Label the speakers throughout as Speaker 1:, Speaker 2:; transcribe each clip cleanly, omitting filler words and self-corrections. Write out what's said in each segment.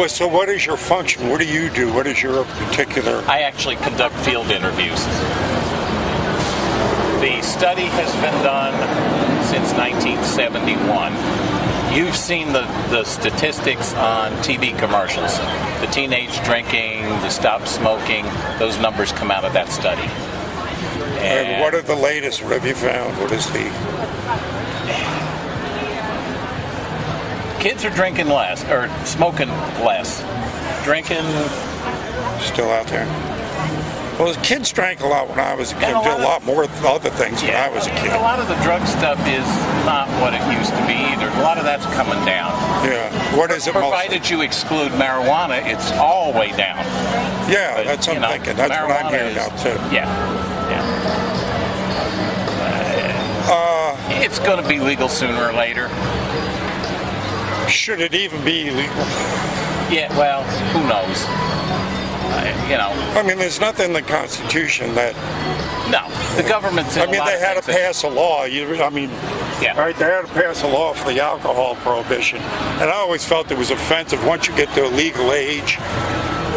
Speaker 1: So what is your function? What do you do? What is your particular...
Speaker 2: I actually conduct field interviews. The study has been done since 1971. You've seen the statistics on TV commercials. The teenage drinking, the stop smoking, those numbers come out of that study.
Speaker 1: And what are the latest? What have you found? What is the...
Speaker 2: Kids are drinking less, or smoking less. Drinking...
Speaker 1: Still out there? Well, kids drank a lot when I was a kid. Did a lot more other things when I was a kid.
Speaker 2: A lot of the drug stuff is not what it used to be either. A lot of that's coming down.
Speaker 1: Yeah. What is it
Speaker 2: Provided
Speaker 1: mostly?
Speaker 2: you exclude marijuana, it's all way down.
Speaker 1: Yeah,
Speaker 2: But,
Speaker 1: that's what I'm thinking. That's what I'm hearing now, too.
Speaker 2: Yeah. It's going to be legal sooner or later.
Speaker 1: Should it even be illegal?
Speaker 2: Yeah, well, who knows?
Speaker 1: I mean, there's nothing in the Constitution that...
Speaker 2: No, the government's...
Speaker 1: I mean, they had to pass a law.
Speaker 2: Yeah.
Speaker 1: Right, they had to pass a law for the alcohol prohibition. And I always felt it was offensive. Once you get to a legal age,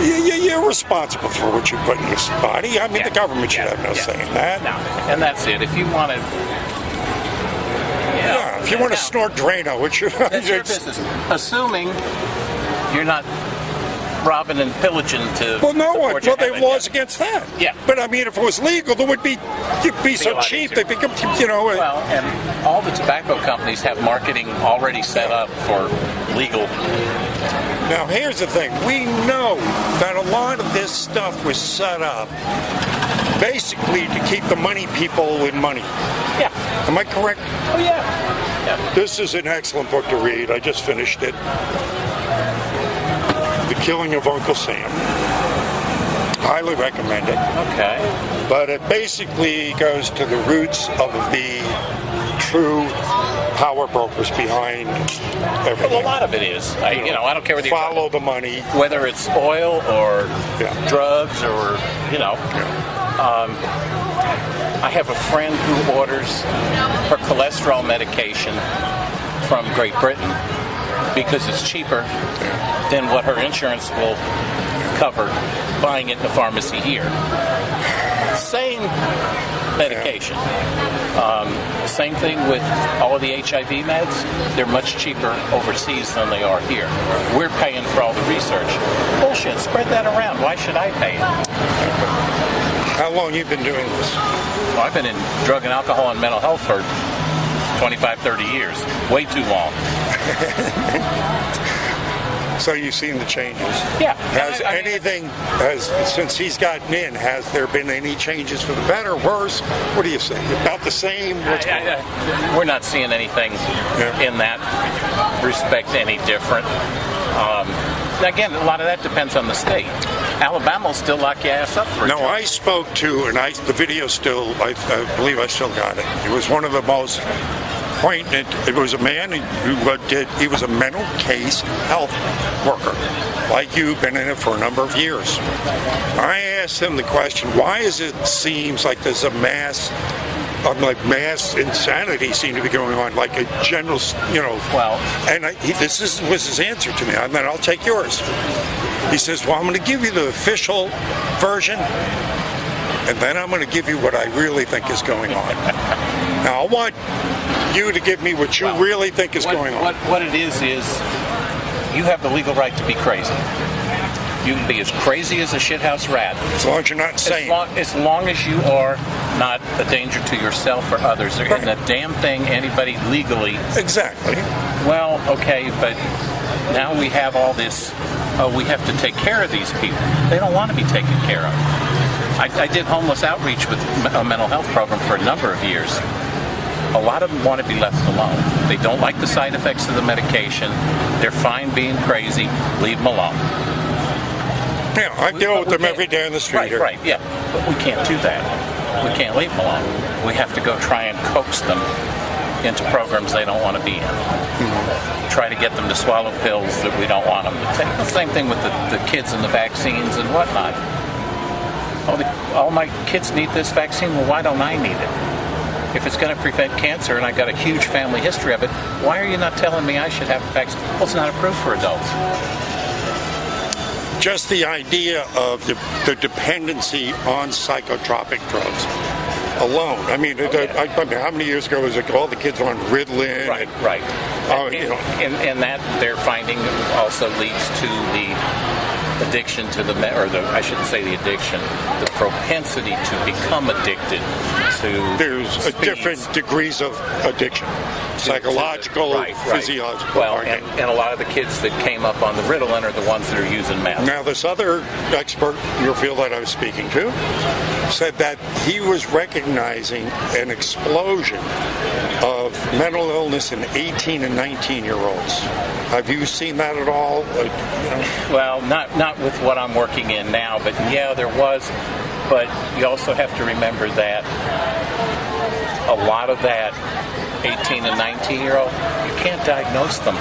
Speaker 1: you're responsible for what you put in your body. I mean, the government should have no say in that.
Speaker 2: No, and that's it. If you want to...
Speaker 1: if you want to snort Drano, which
Speaker 2: that's your business. Assuming you're not robbing and pillaging to...
Speaker 1: Well, no one. Well, they have laws against that.
Speaker 2: Yeah.
Speaker 1: But, I mean, if it was legal, it would be... You'd be so cheap. They become,
Speaker 2: Well, and all the tobacco companies have marketing already set up for legal...
Speaker 1: Now, here's the thing. We know that a lot of this stuff was set up basically to keep the money people in money.
Speaker 2: Yeah.
Speaker 1: Am I correct?
Speaker 2: Oh, yeah.
Speaker 1: This is an excellent book to read. I just finished it. The Killing of Uncle Sam. Highly recommend it.
Speaker 2: Okay.
Speaker 1: But it basically goes to the roots of the true power brokers behind everything.
Speaker 2: Well, a lot of it is. I don't care whether you
Speaker 1: follow the money,
Speaker 2: whether it's oil or drugs or I have a friend who orders her cholesterol medication from Great Britain because it's cheaper than what her insurance will cover buying it in the pharmacy here. Same medication. Same thing with all of the HIV meds. They're much cheaper overseas than they are here. We're paying for all the research. Bullshit. Spread that around. Why should I pay it?
Speaker 1: How long have you been doing this?
Speaker 2: Well, I've been in drug and alcohol and mental health for 25, 30 years. Way too long.
Speaker 1: So you've seen the changes.
Speaker 2: Yeah.
Speaker 1: Since he's gotten in, has there been any changes for the better, worse? What do you say? About the same?
Speaker 2: We're not seeing anything in that respect any different. Again, a lot of that depends on the state. Alabama will still lock your ass up for it.
Speaker 1: No, I spoke to, and the video still, I believe I still got it. It was one of the most poignant. It was a man he was a mental case health worker, like you, been in it for a number of years. I asked him the question, why is it seems like there's a mass insanity seem to be going on, like a general,
Speaker 2: Well,
Speaker 1: and this was his answer to me. And then I'll take yours. He says, well, I'm going to give you the official version, and then I'm going to give you what I really think is going on. Now, I want you to give me what you really think is going on.
Speaker 2: What it is you have the legal right to be crazy. You can be as crazy as a shithouse rat.
Speaker 1: As long as you're not sane.
Speaker 2: As long as you are not a danger to yourself or others. There isn't a damn thing anybody legally...
Speaker 1: Exactly.
Speaker 2: Well, okay, but now we have all this... we have to take care of these people. They don't want to be taken care of. I did homeless outreach with a mental health program for a number of years. A lot of them want to be left alone. They don't like the side effects of the medication. They're fine being crazy. Leave them alone.
Speaker 1: Yeah, I deal with them every day on the street.
Speaker 2: Right, yeah. But we can't do that. We can't leave them alone. We have to go try and coax them into programs they don't want to be in. Mm-hmm. Try to get them to swallow pills that we don't want them to take. The same thing with the kids and the vaccines and whatnot. All my kids need this vaccine, well, why don't I need it? If it's going to prevent cancer and I've got a huge family history of it, why are you not telling me I should have a vaccine? Well, it's not approved for adults.
Speaker 1: just the idea of the dependency on psychotropic drugs alone. I mean, how many years ago was it all the kids on Ritalin?
Speaker 2: Right. And that they're finding also leads to the addiction to I shouldn't say the addiction, the propensity to become addicted to
Speaker 1: There's different degrees of addiction. Psychological, physiological.
Speaker 2: Well, and a lot of the kids that came up on the Ritalin are the ones that are using meth.
Speaker 1: Now, this other expert in your field that I was speaking to said that he was recognizing an explosion of mental illness in 18 and 19-year-olds. Have you seen that at all?
Speaker 2: Well, not with what I'm working in now, but yeah, there was. But you also have to remember that a lot of that 18 and 19-year-old, you can't diagnose them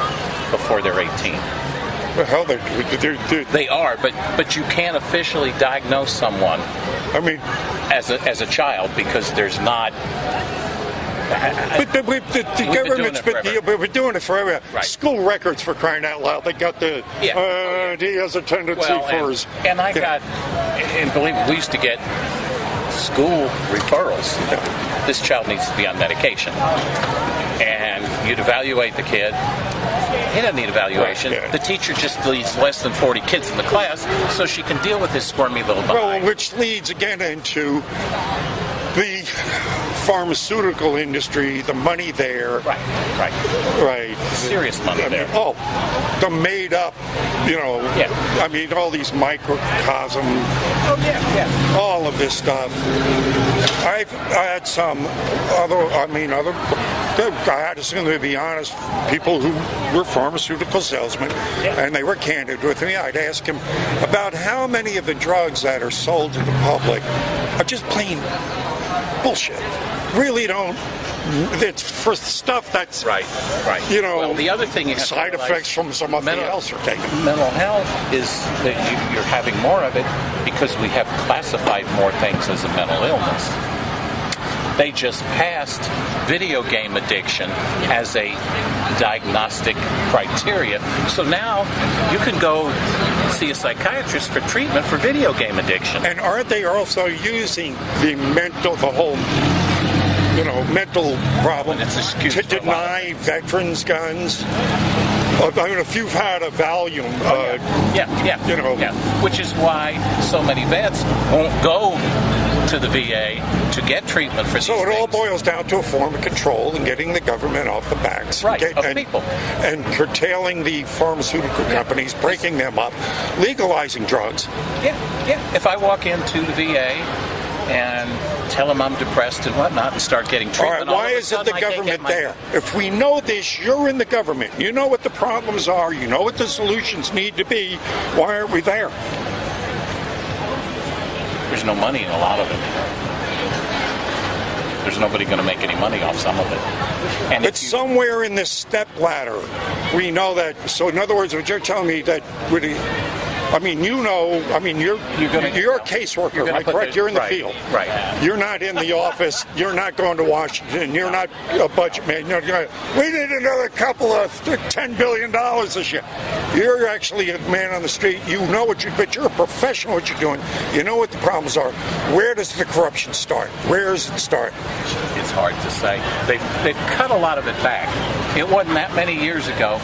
Speaker 2: before they're 18.
Speaker 1: Well, hell,
Speaker 2: they are, but you can't officially diagnose someone.
Speaker 1: I mean,
Speaker 2: as a child, because there's not.
Speaker 1: But the government's been doing it forever.
Speaker 2: Right.
Speaker 1: School records, for crying out loud. They got the he has a tendency for his.
Speaker 2: And I got, and believe me, we used to get school referrals. This child needs to be on medication, and you'd evaluate the kid. He doesn't need evaluation.
Speaker 1: Right, yeah.
Speaker 2: The teacher just leaves less than 40 kids in the class so she can deal with this squirmy little behind.
Speaker 1: Well, which leads again into the pharmaceutical industry, the money there. Right.
Speaker 2: Serious money there.
Speaker 1: Oh, the made up, I mean, all these microcosm. All of this stuff. I had some I had to be honest, people who were pharmaceutical salesmen, and they were candid with me. I'd ask them about how many of the drugs that are sold to the public are just plain bullshit. Really don't. It's for stuff that's
Speaker 2: right. Well, the other thing you have
Speaker 1: side effects from something else are taken.
Speaker 2: Mental health is that you're having more of it because we have classified more things as a mental illness. They just passed video game addiction as a diagnostic criteria. So now you can go see a psychiatrist for treatment for video game addiction.
Speaker 1: And aren't they also using the whole mental problem to deny veterans guns? I mean, if you've had a Valium,
Speaker 2: which is why so many vets won't go to the VA to get treatment for these things.
Speaker 1: So it all boils down to a form of control and getting the government off the backs.
Speaker 2: Of people.
Speaker 1: And curtailing the pharmaceutical companies, breaking them up, legalizing drugs.
Speaker 2: Yeah. If I walk into the VA and tell them I'm depressed and whatnot and start getting treatment.
Speaker 1: All right, why isn't the government there? If we know this, you're in the government. You know what the problems are. You know what the solutions need to be. Why aren't we there?
Speaker 2: There's no money in a lot of it. There's nobody going to make any money off some of it. And
Speaker 1: it's somewhere in this step ladder. We know that. So in other words, what you're telling me that you're a caseworker, right? Correct? You're in the field.
Speaker 2: Right.
Speaker 1: You're not in the office. You're not going to Washington. You're not a budget man. You're not going, we need another couple of $10 billion this year. You're actually a man on the street. You know but you're a professional at what you're doing. You know what the problems are. Where does the corruption start? Where does it start?
Speaker 2: It's hard to say. They've cut a lot of it back. It wasn't that many years ago.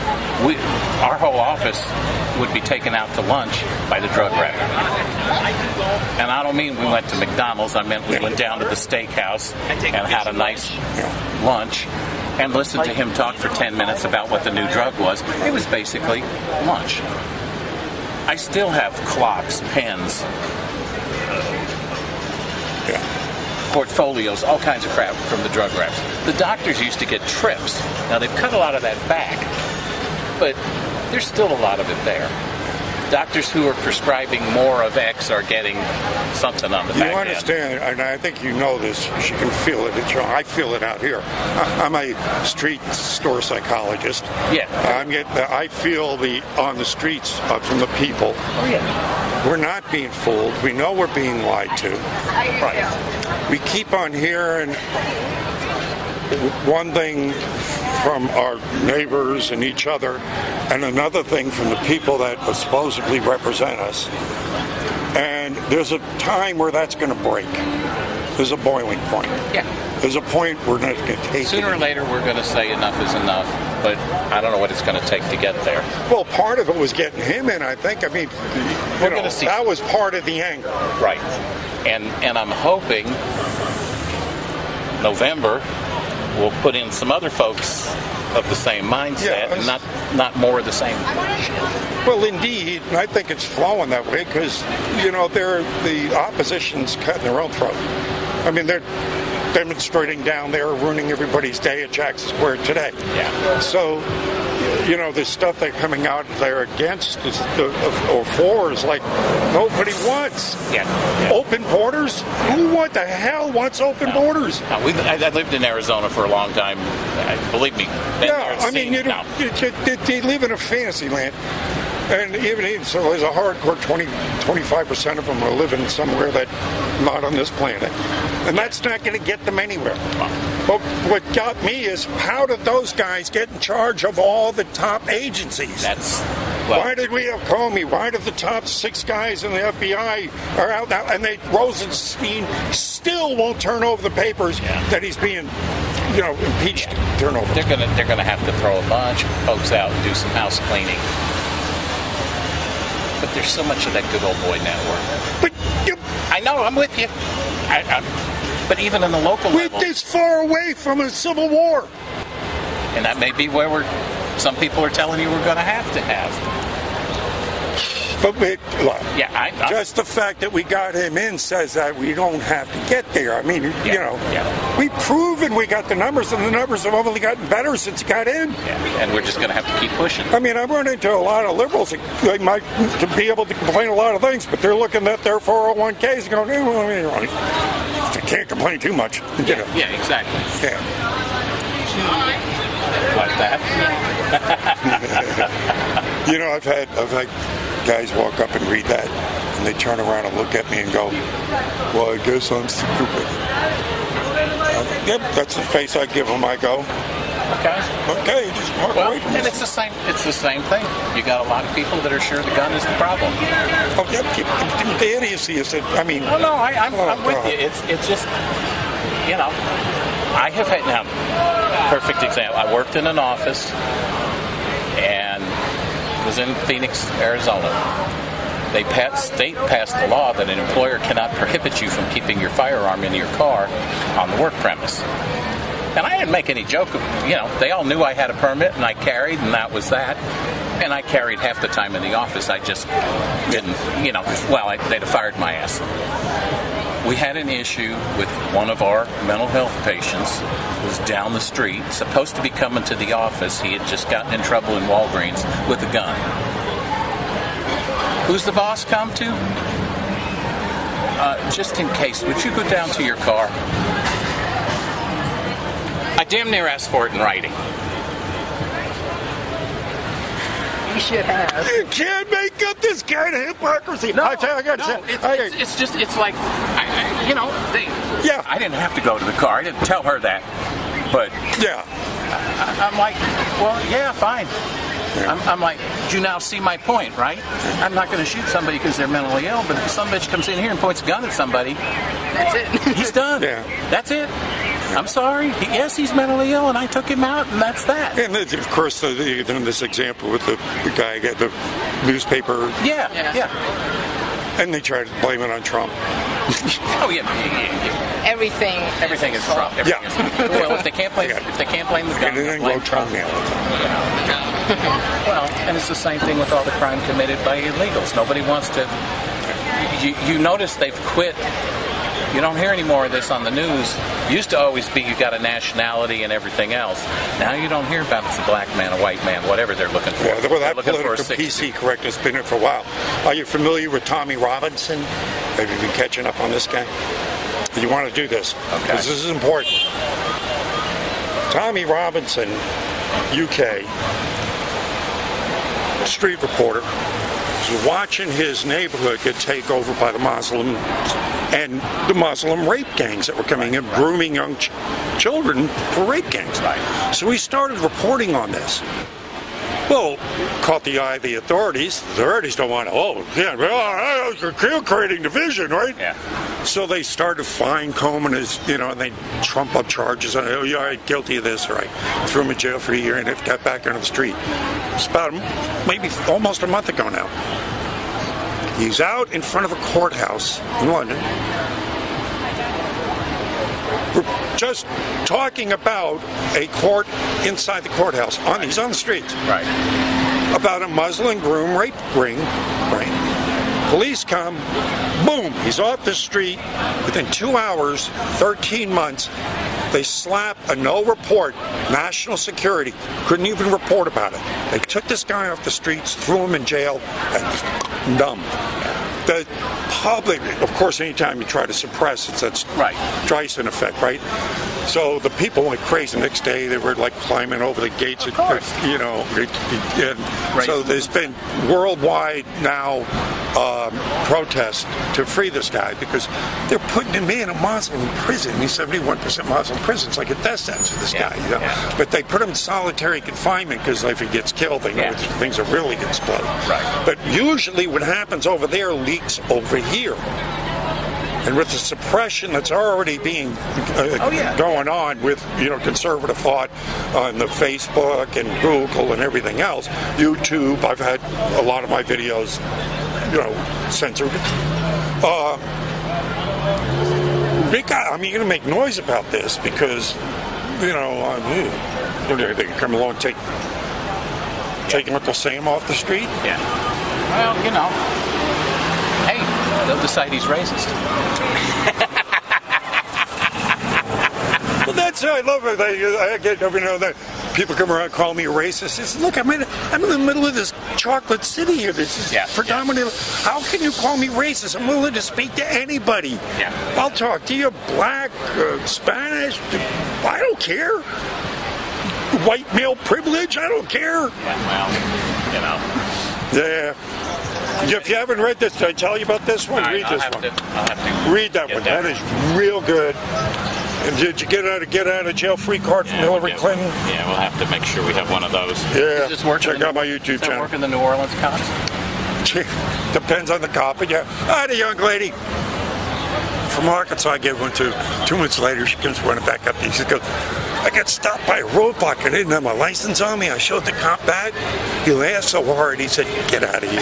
Speaker 2: Our whole office would be taken out to lunch by the drug rep. And I don't mean we went to McDonald's. I meant we went down to the steakhouse and had a nice lunch and listened to him talk for 10 minutes about what the new drug was. It was basically lunch. I still have clocks, pens, portfolios, all kinds of crap from the drug reps. The doctors used to get trips. Now they've cut a lot of that back, but there's still a lot of it there. Doctors who are prescribing more of X are getting something on the back end.
Speaker 1: You understand, and I think you know this, you can feel it. I feel it out here. I'm a street store psychologist.
Speaker 2: Yeah.
Speaker 1: I feel on the streets from the people.
Speaker 2: Oh, yeah.
Speaker 1: We're not being fooled. We know we're being lied to.
Speaker 2: Right.
Speaker 1: We keep on hearing one thing from our neighbors and each other, and another thing from the people that supposedly represent us. And there's a time where that's going to break. There's a boiling point.
Speaker 2: Yeah.
Speaker 1: There's a point where it's going to take.
Speaker 2: Sooner or later, we're going to say enough is enough, but I don't know what it's going to take to get there.
Speaker 1: Well, part of it was getting him in, I think. I mean, that was part of the anger.
Speaker 2: Right. And I'm hoping November will put in some other folks of the same mindset and not more of the same shit.
Speaker 1: Well, indeed, and I think it's flowing that way because, the opposition's cutting their own throat. I mean, they're demonstrating down there, ruining everybody's day at Jackson Square today.
Speaker 2: Yeah.
Speaker 1: So, the stuff they're coming out there against or for is like nobody wants.
Speaker 2: Yeah.
Speaker 1: Open borders? What the hell wants open borders?
Speaker 2: No, I lived in Arizona for a long time. Believe me.
Speaker 1: They live in a fantasy land. And even so, there's a hardcore 25% of them are living somewhere that not on this planet. And that's not going to get them anywhere. But what got me is, how did those guys get in charge of all the top agencies? Why did we have Comey? Why did the top 6 guys in the FBI are out now? And Rosenstein still won't turn over the papers that he's being, impeached. Turn over.
Speaker 2: They're gonna have to throw a bunch of folks out and do some house cleaning. But there's so much of that good old boy network.
Speaker 1: But
Speaker 2: I know, I'm with you. But even in the local level,
Speaker 1: we're this far away from a civil war.
Speaker 2: And that may be where some people are telling you we're going to have.
Speaker 1: But just the fact that we got him in says that we don't have to get there. I mean, we've proven we got the numbers, and the numbers have only gotten better since he got in.
Speaker 2: Yeah. And we're just going to have to keep pushing.
Speaker 1: I mean, I've run into a lot of liberals that they might to be able to complain a lot of things, but they're looking at their 401ks and going, they can't complain too much.
Speaker 2: Yeah, exactly.
Speaker 1: Yeah.
Speaker 2: Like that.
Speaker 1: I've had guys walk up and read that, and they turn around and look at me and go, well, I guess I'm stupid. Yep, that's the face I give them. I go, okay, just walk away from
Speaker 2: and it's the same thing. You got a lot of people that are sure the gun is the problem.
Speaker 1: Oh, yep, the idiocy is that, I mean...
Speaker 2: Well, no, I'm with you. It's just, I have had, now, perfect example. I worked in an office and was in Phoenix, Arizona. State passed a law that an employer cannot prohibit you from keeping your firearm in your car on the work premise. And I didn't make any joke of, they all knew I had a permit and I carried, and that was that. And I carried half the time in the office. I just didn't, they'd have fired my ass. We had an issue with one of our mental health patients who was down the street, supposed to be coming to the office. He had just gotten in trouble in Walgreens with a gun. Who's the boss come to? Just in case, would you go down to your car? I damn near asked for it in writing.
Speaker 3: You should have.
Speaker 1: You can't make up this kind of hypocrisy.
Speaker 2: It's like, I didn't have to go to the car. I didn't tell her that. But I'm like, well, yeah, fine. I'm like, do you now see my point, right? I'm not going to shoot somebody because they're mentally ill, but if some bitch comes in here and points a gun at somebody,
Speaker 3: that's it.
Speaker 2: He's done.
Speaker 1: Yeah.
Speaker 2: That's it. I'm sorry. Yes, he's mentally ill, and I took him out, and that's that.
Speaker 1: And of course, in this example with the guy, the newspaper.
Speaker 2: Yeah.
Speaker 1: And they tried to blame it on Trump.
Speaker 2: Oh yeah.
Speaker 3: Everything
Speaker 2: is Trump. Well, if they can't blame the gun,
Speaker 1: then blame Trump.
Speaker 2: Well, and it's the same thing with all the crime committed by illegals. Nobody wants to. You notice they've quit. You don't hear any more of this on the news. Used to always be you got a nationality and everything else. Now you don't hear about it's a black man, a white man, whatever they're looking for.
Speaker 1: Yeah, well, that political PC correctness has been here for a while. Are you familiar with Tommy Robinson? Have you been catching up on this guy? You want to do this because this is important. Tommy Robinson, UK, street reporter, was watching his neighborhood get taken over by the Muslims and the Muslim rape gangs that were coming in, grooming young children for rape gangs.
Speaker 2: Right.
Speaker 1: So he started reporting on this. Well, caught the eye of the authorities. The authorities don't want to, creating division, right?
Speaker 2: Yeah.
Speaker 1: So they started fine-combing his, and they trump up charges. Oh, you're guilty of this, right? Threw him in jail for a year and got back onto the street. It's about maybe almost a month ago now. He's out in front of a courthouse in London. We're just talking about a court inside the courthouse. He's on the streets.
Speaker 2: Right.
Speaker 1: About a Muslim groom rape ring. Right. Police come. Boom. He's off the street. Within 2 hours, 13 months, they slap a no report. National security couldn't even report about it. They took this guy off the streets, threw him in jail, and dumb. The public, of course, anytime you try to suppress, it's that Streisand effect, right? So the people went crazy. The next day, they were like climbing over the gates.
Speaker 2: Of course.
Speaker 1: So there's been worldwide now protests to free this guy because they're putting him in a Muslim prison. He's 71% Muslim prison. It's like a death sentence for this guy,
Speaker 2: Yeah.
Speaker 1: But they put him in solitary confinement because if he gets killed, they know things are really explode.
Speaker 2: Right.
Speaker 1: But usually what happens over there leaks over here. And with the suppression that's already being going on with conservative thought on the Facebook and Google and everything else, YouTube, I've had a lot of my videos censored. I'm going to make noise about this because they can come along and take Uncle Sam off the street.
Speaker 2: Yeah. Well, hey, they'll decide he's racist.
Speaker 1: Well, that's I love it. I get that people come around calling me a racist. It's, look, I'm in the middle of this chocolate city here. This is predominantly. How can you call me racist? I'm willing to speak to anybody.
Speaker 2: Yeah.
Speaker 1: I'll talk to you, black, Spanish. I don't care. White male privilege. I don't care.
Speaker 2: Yeah, well,
Speaker 1: Yeah. If you haven't read this, did I tell you about this one? Read this one.
Speaker 2: I'll have to
Speaker 1: read that one. That is real good. And did you get out of jail free card from Hillary Clinton?
Speaker 2: Yeah, we'll have to make sure we have one of those.
Speaker 1: Yeah.
Speaker 2: Is this working?
Speaker 1: Check out my YouTube channel.
Speaker 2: Work in the New Orleans cops?
Speaker 1: Depends on the cop, but yeah. I had a young lady from Arkansas I gave one to. 2 months later, she comes running back up to me. She goes, I got stopped by a roadblock. I didn't have my license on me. I showed the cop back. He laughed so hard, he said, get out of here.